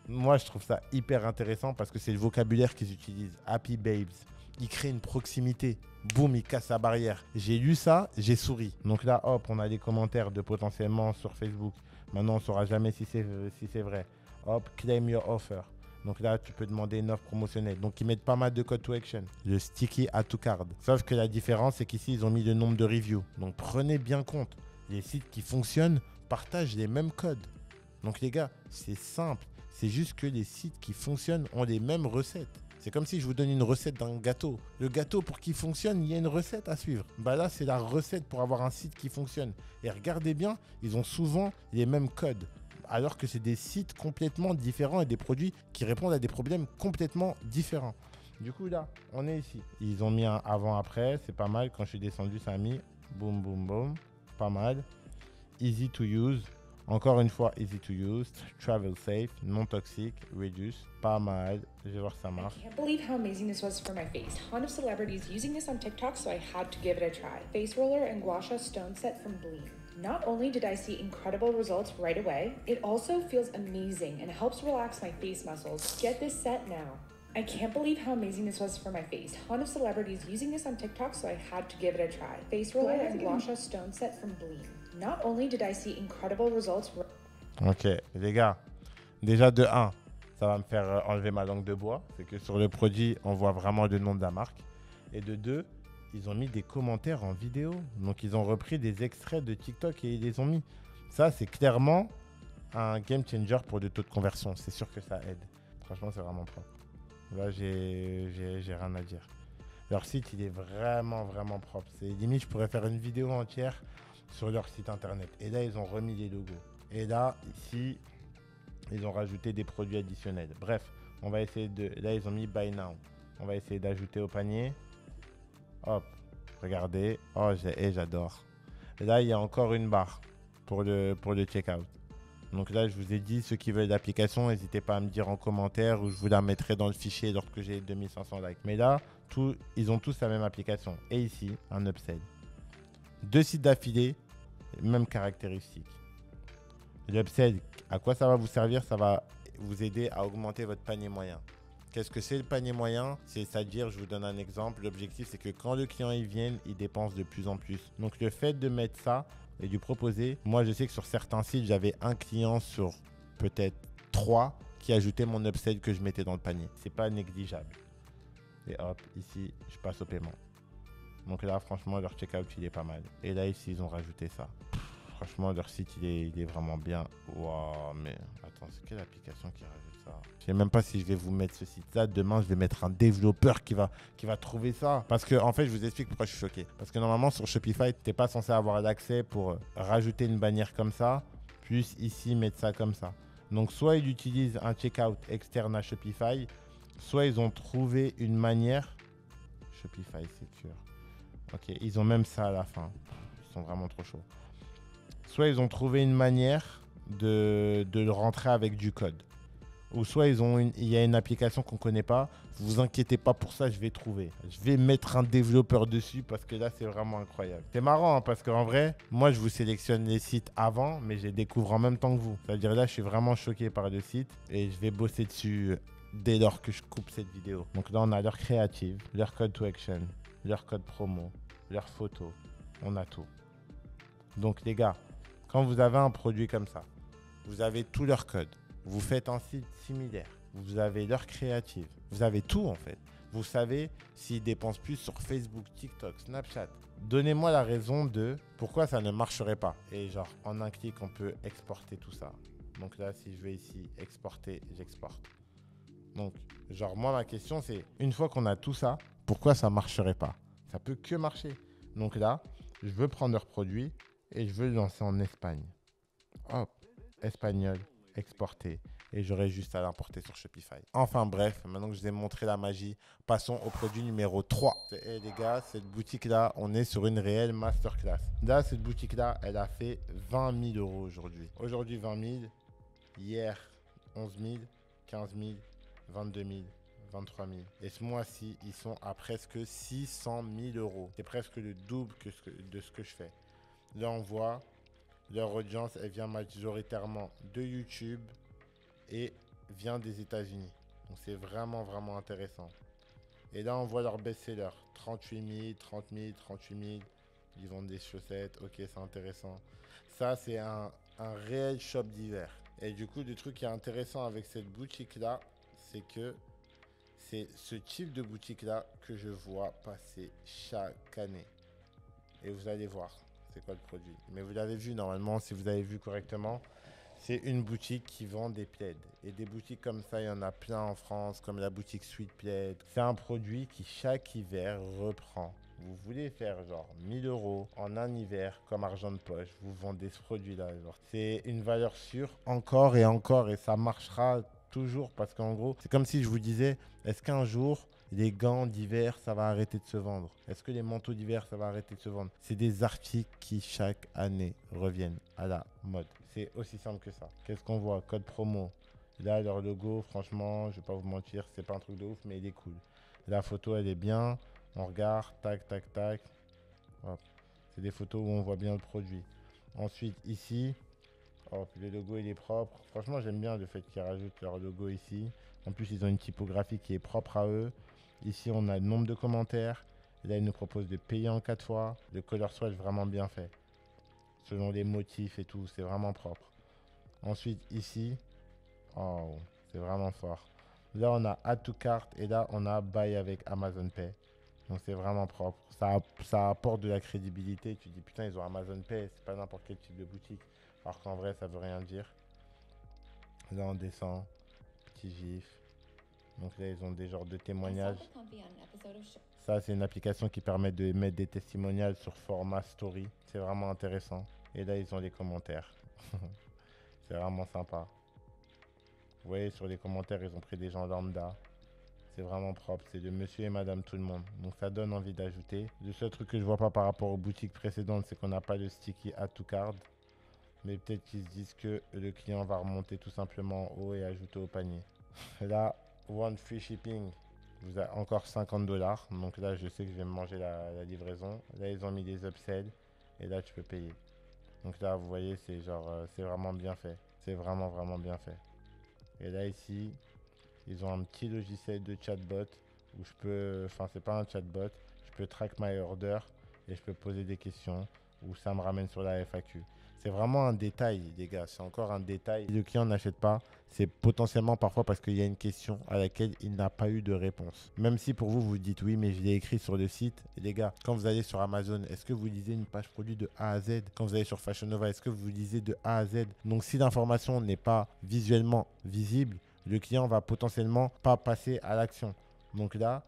Moi, je trouve ça hyper intéressant parce que c'est le vocabulaire qu'ils utilisent. Happy Babes. Ils créent une proximité. Boum, ils cassent la barrière. J'ai lu ça, j'ai souri. Donc là, hop, on a des commentaires de potentiellement sur Facebook. Maintenant, on ne saura jamais si c'est vrai. Hop, claim your offer. Donc là, tu peux demander une offre promotionnelle. Donc, ils mettent pas mal de call to action. Le sticky add to cart. Sauf que la différence, c'est qu'ici, ils ont mis le nombre de reviews. Donc, prenez bien compte. Les sites qui fonctionnent partagent les mêmes codes. Donc, les gars, c'est simple. C'est juste que les sites qui fonctionnent ont les mêmes recettes. C'est comme si je vous donne une recette d'un gâteau. Le gâteau, pour qu'il fonctionne, il y a une recette à suivre. Bah là, c'est la recette pour avoir un site qui fonctionne. Et regardez bien, ils ont souvent les mêmes codes. Alors que c'est des sites complètement différents et des produits qui répondent à des problèmes complètement différents. Du coup, là, on est ici. Ils ont mis un avant-après, c'est pas mal. Quand je suis descendu, ça a mis boum, boum, boum. Pas mal. Easy to use. Encore une fois, easy to use, travel safe, non toxique, reduce, pas mal. Je vais voir si ça marche. I can't believe how amazing this was for my face. Ton of celebrities using this on TikTok, so I had to give it a try. Face roller and gua sha stone set from Bleen. Not only did I see incredible results right away, it also feels amazing and helps relax my face muscles. Get this set now. I can't believe how amazing this was for my face. Ton of celebrities using this on TikTok, so I had to give it a try. Face roller and gua sha stone set from Bleen. Not only did I see incredible results. Ok, les gars, déjà de 1, ça va me faire enlever ma langue de bois. C'est que sur le produit, on voit vraiment le nom de la marque. Et de 2, ils ont mis des commentaires en vidéo. Donc, ils ont repris des extraits de TikTok et ils les ont mis. Ça, c'est clairement un game changer pour le taux de conversion. C'est sûr que ça aide. Franchement, c'est vraiment propre. Là, j'ai rien à dire. Leur site, il est vraiment, vraiment propre. C'est limite, je pourrais faire une vidéo entière sur leur site internet. Et là, ils ont remis les logos. Et là, ici, ils ont rajouté des produits additionnels. Bref, on va essayer de... Là, ils ont mis Buy Now. On va essayer d'ajouter au panier. Hop, regardez. Oh, j'adore. Là, il y a encore une barre pour le checkout. Donc là, je vous ai dit, ceux qui veulent l'application, n'hésitez pas à me dire en commentaire ou je vous la mettrai dans le fichier lorsque j'ai 2500 likes. Mais là, ils ont tous la même application. Et ici, un upsell. 2 sites d'affilée, même caractéristiques. L'upsell, à quoi ça va vous servir? Ça va vous aider à augmenter votre panier moyen. Qu'est-ce que c'est le panier moyen? C'est-à-dire, je vous donne un exemple, l'objectif c'est que quand le client il vienne, il dépense de plus en plus. Donc le fait de mettre ça et de lui proposer, moi je sais que sur certains sites, j'avais un client sur peut-être 3 qui ajoutait mon upsell que je mettais dans le panier. C'est pas négligeable. Et hop, ici, je passe au paiement. Donc là, franchement, leur checkout, il est pas mal. Et là, ici, ils ont rajouté ça. Franchement, leur site, il est vraiment bien. Waouh, mais attends, c'est quelle application qui rajoute ça? Je sais même pas si je vais vous mettre ce site-là. Demain, je vais mettre un développeur qui va trouver ça. Parce que, en fait, je vous explique pourquoi je suis choqué. Parce que normalement, sur Shopify, tu n'es pas censé avoir l'accès pour rajouter une bannière comme ça, puis ici, mettre ça comme ça. Donc, soit ils utilisent un checkout externe à Shopify, soit ils ont trouvé une manière. Shopify Secure. Ok, ils ont même ça à la fin. Ils sont vraiment trop chauds. Soit ils ont trouvé une manière de le rentrer avec du code. Ou soit il y a une application qu'on ne connaît pas. Vous inquiétez pas pour ça, je vais trouver. Je vais mettre un développeur dessus parce que là, c'est vraiment incroyable. C'est marrant hein, parce qu'en vrai, moi, je vous sélectionne les sites avant, mais je les découvre en même temps que vous. C'est-à-dire là, je suis vraiment choqué par le site et je vais bosser dessus dès lors que je coupe cette vidéo. Donc là, on a leur créative, leur code to action, leur code promo, leur photo. On a tout. Donc les gars, quand vous avez un produit comme ça, vous avez tout leur code, vous faites un site similaire, vous avez leur créative, vous avez tout en fait. Vous savez s'ils dépensent plus sur Facebook, TikTok, Snapchat. Donnez-moi la raison de pourquoi ça ne marcherait pas. Et genre, en un clic, on peut exporter tout ça. Donc là, si je vais ici, exporter, j'exporte. Donc, genre, moi, ma question, c'est, une fois qu'on a tout ça, pourquoi ça ne marcherait pas? Ça peut que marcher. Donc là, je veux prendre leur produit et je veux le lancer en Espagne. Hop, espagnol, exporter. et j'aurai juste à l'importer sur Shopify. Enfin bref, maintenant que je vous ai montré la magie, passons au produit numéro 3. Et les gars, cette boutique-là, on est sur une réelle masterclass. Là, cette boutique-là, elle a fait 20 000 euros aujourd'hui. Aujourd'hui, 20 000. Hier, 11 000, 15 000, 22 000. 23 000. Et ce mois-ci, ils sont à presque 600 000 euros. C'est presque le double de ce que je fais. Là, on voit leur audience, elle vient majoritairement de YouTube et vient des États-Unis. Donc, c'est vraiment, vraiment intéressant. Et là, on voit leur best-seller. 38 000, 30 000, 38 000. Ils vendent des chaussettes. Ok, c'est intéressant. Ça, c'est un réel shop d'hiver. Et du coup, le truc qui est intéressant avec cette boutique-là, c'est que c'est ce type de boutique-là que je vois passer chaque année. Et vous allez voir, c'est quoi le produit. Mais vous l'avez vu normalement, si vous avez vu correctement, c'est une boutique qui vend des plaids. Et des boutiques comme ça, il y en a plein en France, comme la boutique Sweet Plaid. C'est un produit qui chaque hiver reprend. Vous voulez faire genre 1000 euros en un hiver comme argent de poche, vous vendez ce produit-là. C'est une valeur sûre encore, et ça marchera toujours parce qu'en gros, c'est comme si je vous disais, est-ce qu'un jour, les gants d'hiver, ça va arrêter de se vendre? Est-ce que les manteaux d'hiver, ça va arrêter de se vendre? C'est des articles qui, chaque année, reviennent à la mode. C'est aussi simple que ça. Qu'est-ce qu'on voit? Code promo. Là, leur logo, franchement, je vais pas vous mentir, c'est pas un truc de ouf, mais il est cool. La photo, elle est bien. On regarde, tac, tac, tac. Hop. C'est des photos où on voit bien le produit. Ensuite, ici, hop, le logo, il est propre. Franchement, j'aime bien le fait qu'ils rajoutent leur logo ici. En plus, ils ont une typographie qui est propre à eux. Ici, on a le nombre de commentaires. Et là, ils nous proposent de payer en 4 fois. Le color swatch vraiment bien fait. Selon les motifs et tout, c'est vraiment propre. Ensuite, ici, oh, c'est vraiment fort. Là, on a Add to Cart et là, on a Buy avec Amazon Pay. Donc, c'est vraiment propre. Ça apporte de la crédibilité. Tu te dis, putain, ils ont Amazon Pay. C'est pas n'importe quel type de boutique. Alors qu'en vrai, ça veut rien dire. Là, on descend. Petit gif. Donc là, ils ont des genres de témoignages. Ça, c'est une application qui permet de mettre des testimonials sur format story. C'est vraiment intéressant. Et là, ils ont les commentaires. C'est vraiment sympa. Vous voyez, sur les commentaires, ils ont pris des gens lambda. C'est vraiment propre. C'est de monsieur et madame tout le monde. Donc, ça donne envie d'ajouter. Le seul truc que je vois pas par rapport aux boutiques précédentes, c'est qu'on n'a pas le sticky add to cart. Mais peut-être qu'ils se disent que le client va remonter tout simplement en haut et ajouter au panier. Là, one free shipping. Vous avez encore 50 $. Donc là, je sais que je vais me manger la livraison. Là, ils ont mis des upsells. Et là, tu peux payer. Donc là, vous voyez, c'est genre, c'est vraiment bien fait. C'est vraiment, vraiment bien fait. Et là, ici, ils ont un petit logiciel de chatbot où je peux, enfin, c'est pas un chatbot, je peux track my order et je peux poser des questions où ça me ramène sur la FAQ. C'est vraiment un détail, les gars. C'est encore un détail. Si le client n'achète pas, c'est potentiellement parfois parce qu'il y a une question à laquelle il n'a pas eu de réponse. Même si pour vous, vous dites oui, mais je l'ai écrit sur le site. Et les gars, quand vous allez sur Amazon, est-ce que vous lisez une page produit de A à Z? Quand vous allez sur Fashion Nova, est-ce que vous lisez de A à Z? Donc, si l'information n'est pas visuellement visible, le client va potentiellement pas passer à l'action. Donc là,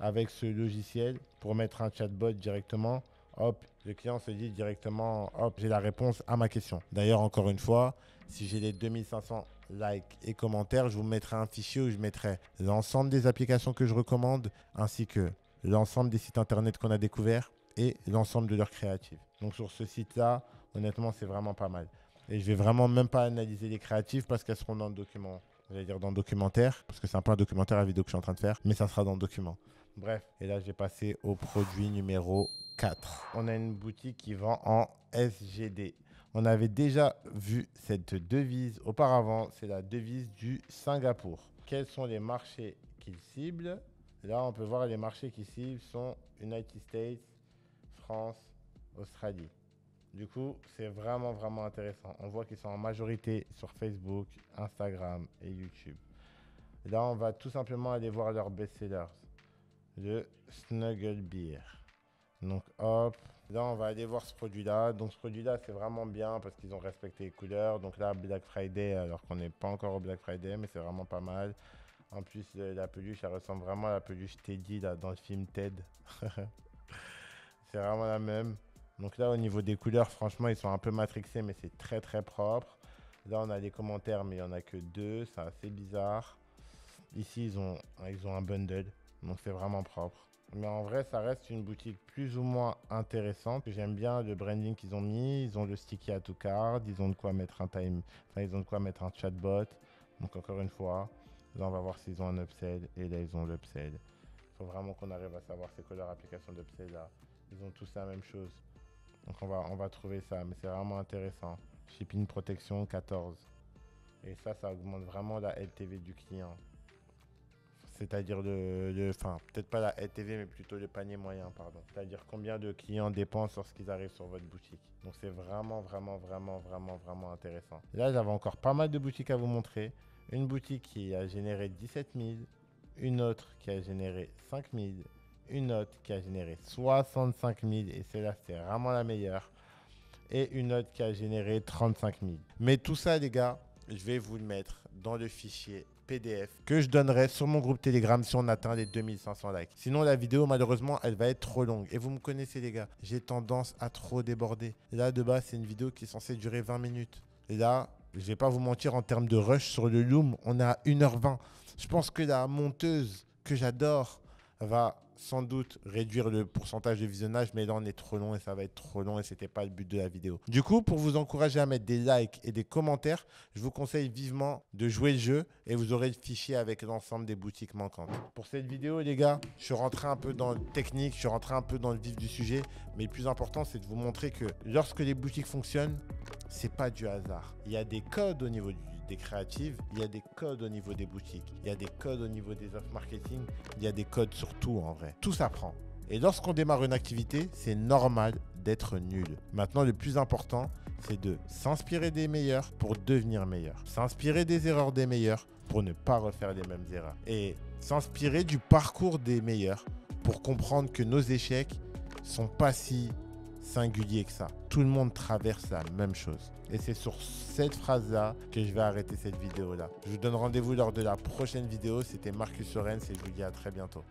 avec ce logiciel, pour mettre un chatbot directement, hop, le client se dit directement, hop, j'ai la réponse à ma question. D'ailleurs, encore une fois, si j'ai les 2500 likes et commentaires, je vous mettrai un fichier où je mettrai l'ensemble des applications que je recommande, ainsi que l'ensemble des sites internet qu'on a découverts et l'ensemble de leurs créatives. Donc sur ce site-là, honnêtement, c'est vraiment pas mal. Et je vais vraiment même pas analyser les créatives parce qu'elles seront dans le document. J'allais dire dans le documentaire, parce que c'est un peu un documentaire la vidéo que je suis en train de faire, mais ça sera dans le document. Bref, et là, j'ai passé au produit numéro 4. On a une boutique qui vend en SGD. On avait déjà vu cette devise auparavant, c'est la devise du Singapour. Quels sont les marchés qu'ils ciblent? Là, on peut voir les marchés qu'ils ciblent sont United States, France, Australie. Du coup, c'est vraiment, vraiment intéressant. On voit qu'ils sont en majorité sur Facebook, Instagram et YouTube. Là, on va tout simplement aller voir leurs best-sellers. Le Snuggle Beer. Donc, hop. Là, on va aller voir ce produit-là. Donc, ce produit-là, c'est vraiment bien parce qu'ils ont respecté les couleurs. Donc là, Black Friday, alors qu'on n'est pas encore au Black Friday, mais c'est vraiment pas mal. En plus, la peluche, elle ressemble vraiment à la peluche Teddy là, dans le film Ted. C'est vraiment la même. Donc là, au niveau des couleurs, franchement, ils sont un peu matrixés, mais c'est très, très propre. Là, on a des commentaires, mais il n'y en a que 2. C'est assez bizarre. Ici, ils ont un bundle. Donc, c'est vraiment propre. Mais en vrai, ça reste une boutique plus ou moins intéressante. J'aime bien le branding qu'ils ont mis. Ils ont le sticky add to cart. Ils ont de quoi mettre ils ont de quoi mettre un chatbot. Donc, encore une fois, là, on va voir s'ils ont un upsell. Et là, ils ont l'upsell. Il faut vraiment qu'on arrive à savoir c'est quoi leur application d'upsell là. Ils ont tous la même chose. Donc, on va trouver ça. Mais c'est vraiment intéressant. Shipping protection 14. Et ça augmente vraiment la LTV du client. C'est-à-dire enfin, peut-être pas la LTV, mais plutôt le panier moyen, pardon. C'est-à-dire combien de clients dépensent lorsqu'ils arrivent sur votre boutique. Donc, c'est vraiment intéressant. Là, j'avais encore pas mal de boutiques à vous montrer. Une boutique qui a généré 17 000, une autre qui a généré 5 000, une autre qui a généré 65 000, et celle-là, c'est vraiment la meilleure. Et une autre qui a généré 35 000. Mais tout ça, les gars, je vais vous le mettre dans le fichier PDF que je donnerai sur mon groupe Telegram si on atteint les 2500 likes. Sinon, la vidéo, malheureusement, elle va être trop longue. Et vous me connaissez, les gars, j'ai tendance à trop déborder. Là, de base, c'est une vidéo qui est censée durer 20 minutes. Et là, je vais pas vous mentir, en termes de rush sur le Loom, on est à 1h20. Je pense que la monteuse que j'adore va sans doute réduire le pourcentage de visionnage, mais là on est trop long et ça va être trop long et c'était pas le but de la vidéo. Du coup, pour vous encourager à mettre des likes et des commentaires, je vous conseille vivement de jouer le jeu et vous aurez le fichier avec l'ensemble des boutiques manquantes. Pour cette vidéo, les gars, je suis rentré un peu dans le technique, je suis rentré un peu dans le vif du sujet, mais le plus important, c'est de vous montrer que lorsque les boutiques fonctionnent, c'est pas du hasard. Il y a des codes au niveau des créatives, il y a des codes au niveau des boutiques, il y a des codes au niveau des offres marketing, il y a des codes sur tout en vrai. Tout s'apprend. Et lorsqu'on démarre une activité, c'est normal d'être nul. Maintenant, le plus important, c'est de s'inspirer des meilleurs pour devenir meilleur. S'inspirer des erreurs des meilleurs pour ne pas refaire les mêmes erreurs. Et s'inspirer du parcours des meilleurs pour comprendre que nos échecs sont pas si singulier que ça. Tout le monde traverse la même chose. Et c'est sur cette phrase-là que je vais arrêter cette vidéo-là. Je vous donne rendez-vous lors de la prochaine vidéo. C'était Marcus Sorens et je vous dis à très bientôt.